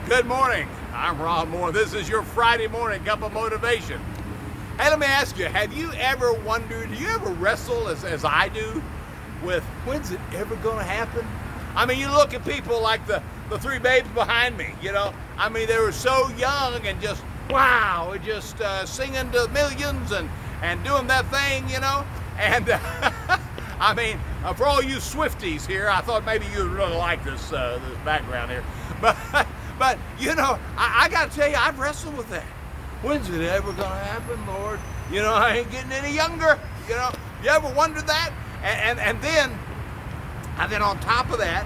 Good morning. I'm Ron Moore. This is your Friday morning cup of motivation. Hey, let me ask you, have you ever wondered, do you ever wrestle as I do with when's it ever going to happen? I mean, you look at people like the three babes behind me, you know. I mean, they were so young and just, wow, just singing to millions and doing that thing, you know. And I mean, for all you Swifties here, I thought maybe you'd really like this background here. But you know, I got to tell you, I've wrestled with that. When's it ever going to happen, Lord? You know, I ain't getting any younger. You know, you ever wondered that? And then on top of that,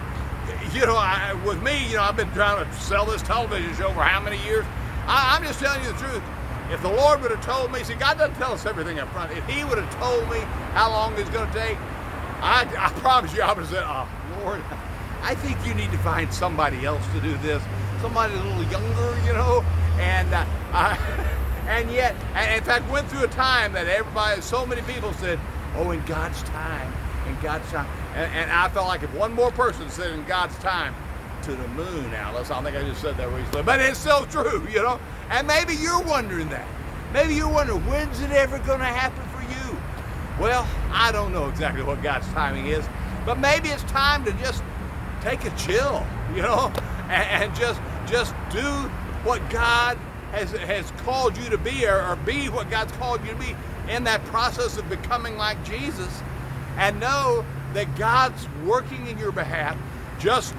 you know, with me, you know, I've been trying to sell this television show for how many years? I'm just telling you the truth. If the Lord would have told me, see, God doesn't tell us everything up front. If He would have told me how long it's going to take, I promise you, I would have said, oh, Lord, I think you need to find somebody else to do this. Somebody a little younger, you know, and yet, and in fact, went through a time that everybody, so many people said, oh, in God's time, in God's time. And I felt like if one more person said in God's time, to the moon, Alice, I think I just said that recently, but it's still true, you know, and maybe you're wondering that. Maybe you're wondering, when's it ever going to happen for you? Well, I don't know exactly what God's timing is, but maybe it's time to just take a chill, you know, and just do what God has called you to be, or be what God's called you to be in that process of becoming like Jesus, and know that God's working in your behalf just,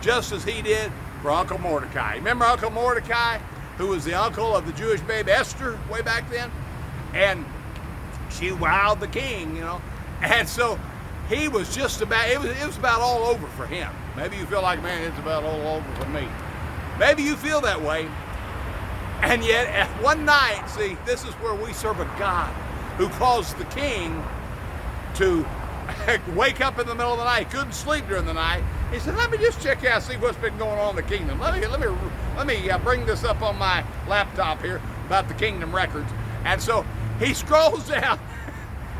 just as He did for Uncle Mordecai. Remember Uncle Mordecai, who was the uncle of the Jewish babe Esther way back then? And she wowed the king, you know, and so he was just about, it was about all over for him. Maybe you feel like, man, it's about all over for me. Maybe you feel that way. And yet, at one night, see, this is where we serve a God who caused the king to wake up in the middle of the night. He couldn't sleep during the night. He said, let me just check out, see what's been going on in the kingdom. Let me bring this up on my laptop here about the kingdom records. And so he scrolls down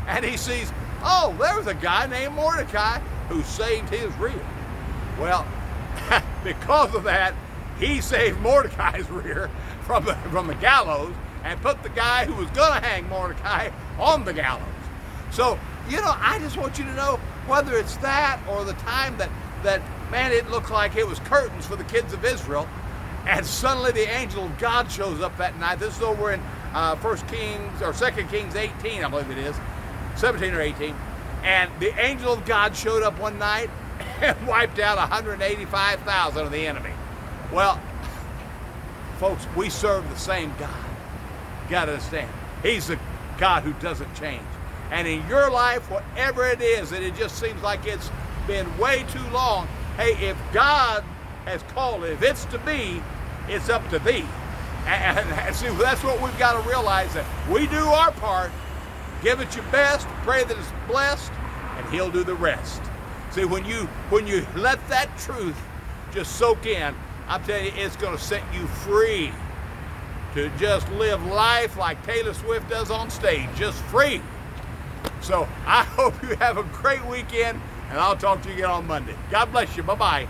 and he sees, oh, there was a guy named Mordecai who saved his rear. Well, because of that, he saved Mordecai's rear from the gallows and put the guy who was going to hang Mordecai on the gallows. So, you know, I just want you to know, whether it's that or the time that man, it looked like it was curtains for the kids of Israel, and suddenly the angel of God shows up that night. This is over in 1 Kings or 2 Kings 18, I believe it is, 17 or 18. And the angel of God showed up one night and wiped out 185,000 of the enemy. Well, folks, we serve the same God. You got to understand. He's the God who doesn't change. And in your life, whatever it is, that it just seems like it's been way too long, hey, if God has called it, if it's to be, it's up to thee. And see, that's what we've got to realize, that we do our part, give it your best, pray that it's blessed, and He'll do the rest. See, when you let that truth just soak in, I'm telling you, it's going to set you free to just live life like Taylor Swift does on stage, just free. So I hope you have a great weekend, and I'll talk to you again on Monday. God bless you. Bye-bye.